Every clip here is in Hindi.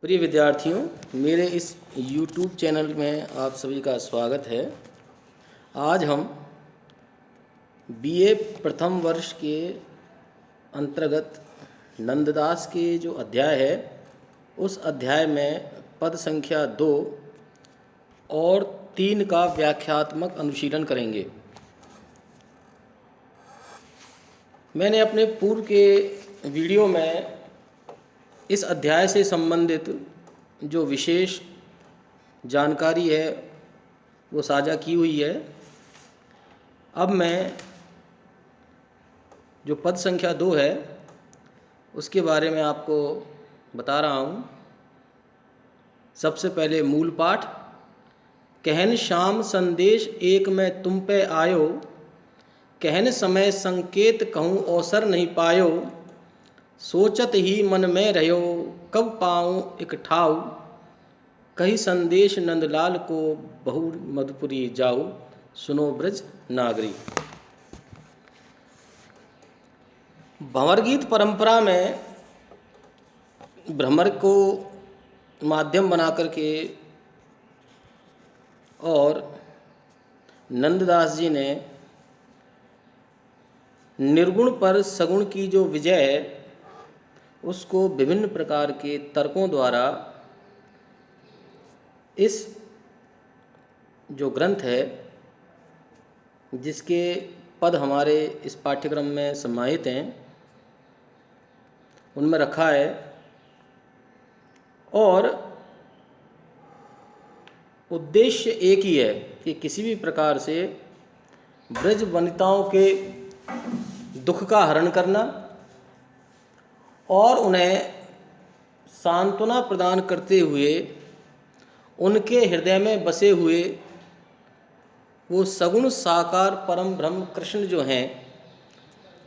प्रिय विद्यार्थियों, मेरे इस YouTube चैनल में आप सभी का स्वागत है। आज हम BA प्रथम वर्ष के अंतर्गत नंददास के जो अध्याय है उस अध्याय में पद संख्या 2 और 3 का व्याख्यात्मक अनुशीलन करेंगे। मैंने अपने पूर्व के वीडियो में इस अध्याय से संबंधित जो विशेष जानकारी है वो साझा की हुई है। अब मैं जो पद संख्या 2 है उसके बारे में आपको बता रहा हूँ। सबसे पहले मूल पाठ। कहन श्याम संदेश एक मैं तुम पे आयो, कहन समय संकेत कहूँ अवसर नहीं पायो, सोचत ही मन में रहो कब पाऊँ एक ठाऊ, कही संदेश नंदलाल को बहु मधुपुरी जाऊ, सुनो ब्रज नागरी। भंवर गीत परंपरा में भ्रमर को माध्यम बना करके और नंददास जी ने निर्गुण पर सगुण की जो विजय है उसको विभिन्न प्रकार के तर्कों द्वारा इस जो ग्रंथ है जिसके पद हमारे इस पाठ्यक्रम में समाहित हैं उनमें रखा है। और उद्देश्य एक ही है कि किसी भी प्रकार से ब्रज वनिताओं के दुख का हरण करना और उन्हें सांत्वना प्रदान करते हुए उनके हृदय में बसे हुए वो सगुण साकार परम ब्रह्म कृष्ण जो हैं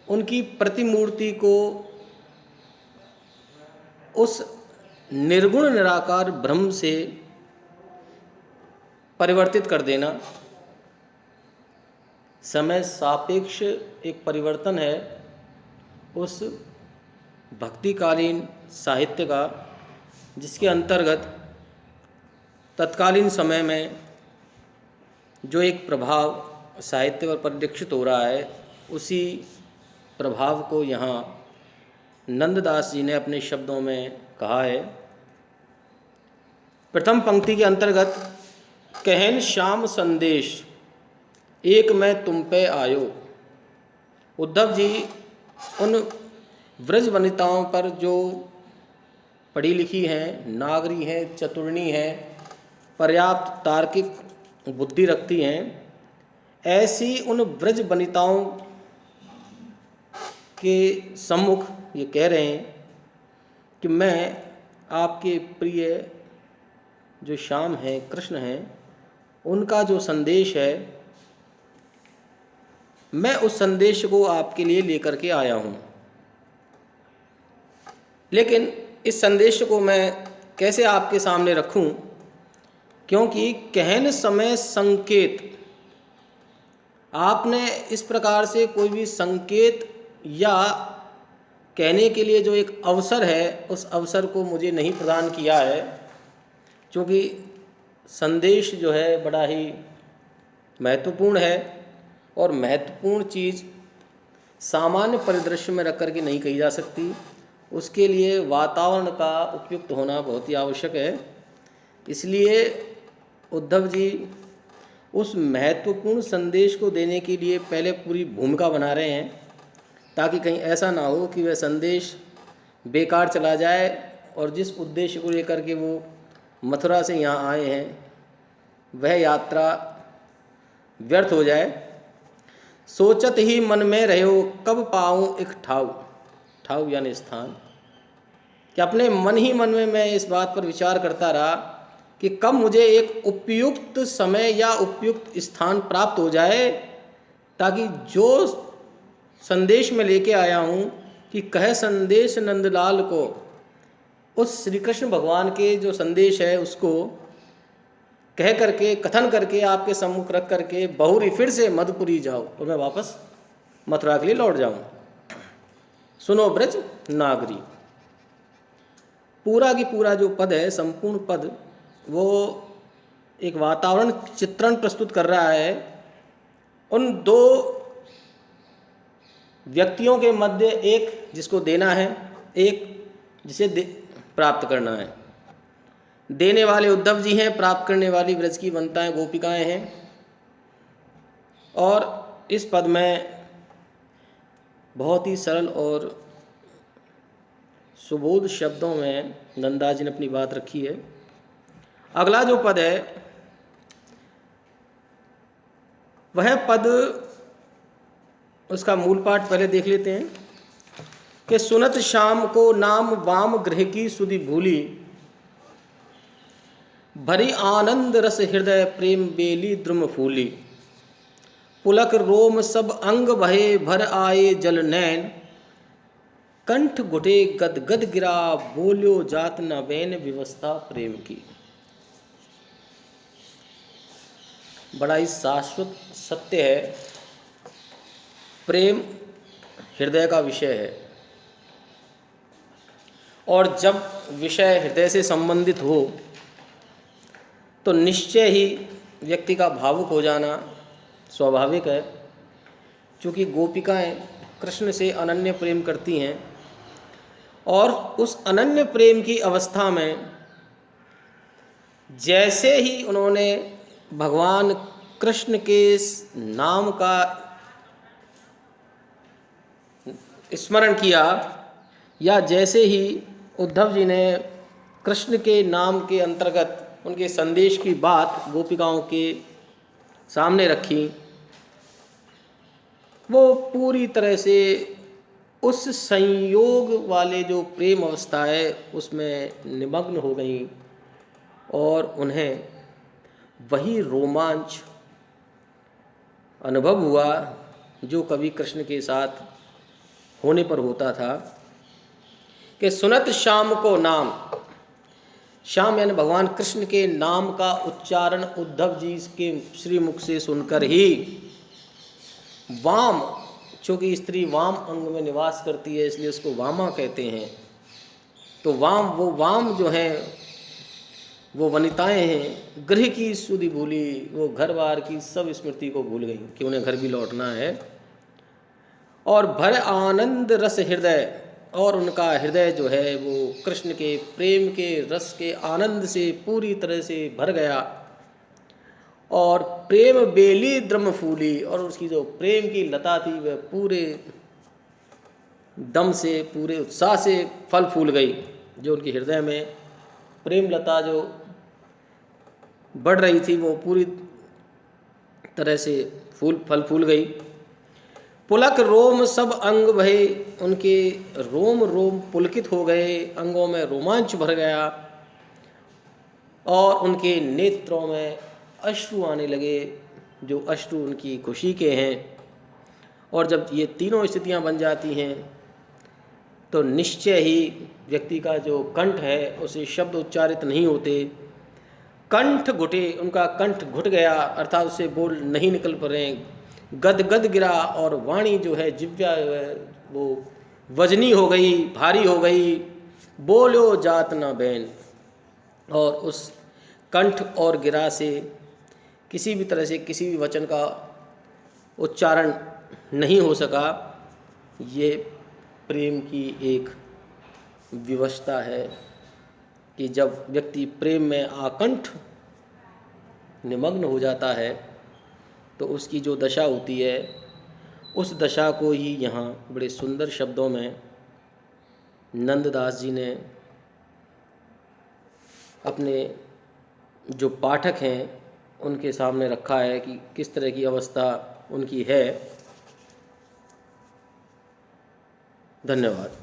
उनकी प्रतिमूर्ति को उस निर्गुण निराकार ब्रह्म से परिवर्तित कर देना। समय सापेक्ष एक परिवर्तन है उस भक्तिकालीन साहित्य का, जिसके अंतर्गत तत्कालीन समय में जो एक प्रभाव साहित्य पर परिलक्षित हो रहा है उसी प्रभाव को यहाँ नंददास जी ने अपने शब्दों में कहा है। प्रथम पंक्ति के अंतर्गत कहन श्याम संदेश एक मैं तुम पे आयो। उद्धव जी उन व्रज वनिताओं पर जो पढ़ी लिखी हैं, नागरी हैं, चतुरनी हैं, पर्याप्त तार्किक बुद्धि रखती हैं, ऐसी उन व्रज वनिताओं के सम्मुख ये कह रहे हैं कि मैं आपके प्रिय जो श्याम हैं, कृष्ण हैं, उनका जो संदेश है मैं उस संदेश को आपके लिए लेकर के आया हूँ। लेकिन इस संदेश को मैं कैसे आपके सामने रखूं, क्योंकि कहन समय संकेत, आपने इस प्रकार से कोई भी संकेत या कहने के लिए जो एक अवसर है उस अवसर को मुझे नहीं प्रदान किया है, क्योंकि संदेश जो है बड़ा ही महत्वपूर्ण है और महत्वपूर्ण चीज़ सामान्य परिदृश्य में रख कर के नहीं कही जा सकती। उसके लिए वातावरण का उपयुक्त होना बहुत ही आवश्यक है। इसलिए उद्धव जी उस महत्वपूर्ण संदेश को देने के लिए पहले पूरी भूमिका बना रहे हैं, ताकि कहीं ऐसा ना हो कि वह संदेश बेकार चला जाए और जिस उद्देश्य को लेकर के वो मथुरा से यहाँ आए हैं वह यात्रा व्यर्थ हो जाए। सोचत ही मन में रहो कब पाऊँ एक ठाऊ, ठाऊ यानी स्थान, कि अपने मन ही मन में मैं इस बात पर विचार करता रहा कि कब मुझे एक उपयुक्त समय या उपयुक्त स्थान प्राप्त हो जाए, ताकि जो संदेश में लेके आया हूँ कि कह संदेश नंदलाल को, उस श्री कृष्ण भगवान के जो संदेश है उसको कह करके, कथन करके आपके सम्मुख रख करके बहुरी फिर से मधुपुरी जाओ और मैं वापस मथुरा के लिए लौट जाऊँ। सुनो ब्रज नागरी। पूरा की पूरा जो पद है, संपूर्ण पद, वो एक वातावरण चित्रण प्रस्तुत कर रहा है उन दो व्यक्तियों के मध्य, एक जिसको देना है, एक जिसे प्राप्त करना है। देने वाले उद्धव जी हैं, प्राप्त करने वाली ब्रज की वनिताएं गोपिकाएं हैं। और इस पद में बहुत ही सरल और सुबोध शब्दों में नंदा जी ने अपनी बात रखी है। अगला जो पद है वह पद, उसका मूल पाठ पहले देख लेते हैं कि सुनत शाम को नाम वाम गृह की सुधि भूली, भरी आनंद रस हृदय प्रेम बेली द्रुम फूली, पुलक रोम सब अंग भये भर आए जल नैन, कंठ घुटे गद गद गिरा बोल्यो जात न बैन विवस्था प्रेम की। बड़ा ही शाश्वत सत्य है, प्रेम हृदय का विषय है, और जब विषय हृदय से संबंधित हो तो निश्चय ही व्यक्ति का भावुक हो जाना स्वाभाविक है। क्योंकि गोपिकाएं कृष्ण से अनन्य प्रेम करती हैं, और उस अनन्य प्रेम की अवस्था में जैसे ही उन्होंने भगवान कृष्ण के नाम का स्मरण किया, या जैसे ही उद्धव जी ने कृष्ण के नाम के अंतर्गत उनके संदेश की बात गोपिकाओं के सामने रखी, वो पूरी तरह से उस संयोग वाले जो प्रेम अवस्था है उसमें निमग्न हो गई, और उन्हें वही रोमांच अनुभव हुआ जो कभी कृष्ण के साथ होने पर होता था कि सुनत शाम को नाम, श्याम यानी भगवान कृष्ण के नाम का उच्चारण उद्धव जी के श्री मुख से सुनकर ही वाम, चूँकि स्त्री वाम अंग में निवास करती है इसलिए उसको वामा कहते हैं, तो वाम, वो वाम जो है वो वनिताएं हैं, गृह की सुधि भूली, वो घर बार की सब स्मृति को भूल गई कि उन्हें घर भी लौटना है, और भर आनंद रस हृदय, और उनका हृदय जो है वो कृष्ण के प्रेम के रस के आनंद से पूरी तरह से भर गया, और प्रेम बेली द्रुम फूली, और उसकी जो प्रेम की लता थी वह पूरे दम से, पूरे उत्साह से फल फूल गई। जो उनके हृदय में प्रेम लता जो बढ़ रही थी वो पूरी तरह से फल फूल गई। पुलक रोम सब अंग भये, उनके रोम रोम पुलकित हो गए, अंगों में रोमांच भर गया, और उनके नेत्रों में अश्रु आने लगे, जो अश्रु उनकी खुशी के हैं। और जब ये तीनों स्थितियां बन जाती हैं तो निश्चय ही व्यक्ति का जो कंठ है उसे शब्द उच्चारित नहीं होते, कंठ घुटे, उनका कंठ घुट गया, अर्थात उसे बोल नहीं निकल पा रहे, गद गद गिरा, और वाणी जो है जिव्या वो वजनी हो गई, भारी हो गई, बोलो जात न बैन, और उस कंठ और गिरा से किसी भी तरह से किसी भी वचन का उच्चारण नहीं हो सका। ये प्रेम की एक विवशता है कि जब व्यक्ति प्रेम में आकंठ निमग्न हो जाता है तो उसकी जो दशा होती है उस दशा को ही यहाँ बड़े सुंदर शब्दों में नंददास जी ने अपने जो पाठक हैं उनके सामने रखा है कि किस तरह की अवस्था उनकी है। धन्यवाद।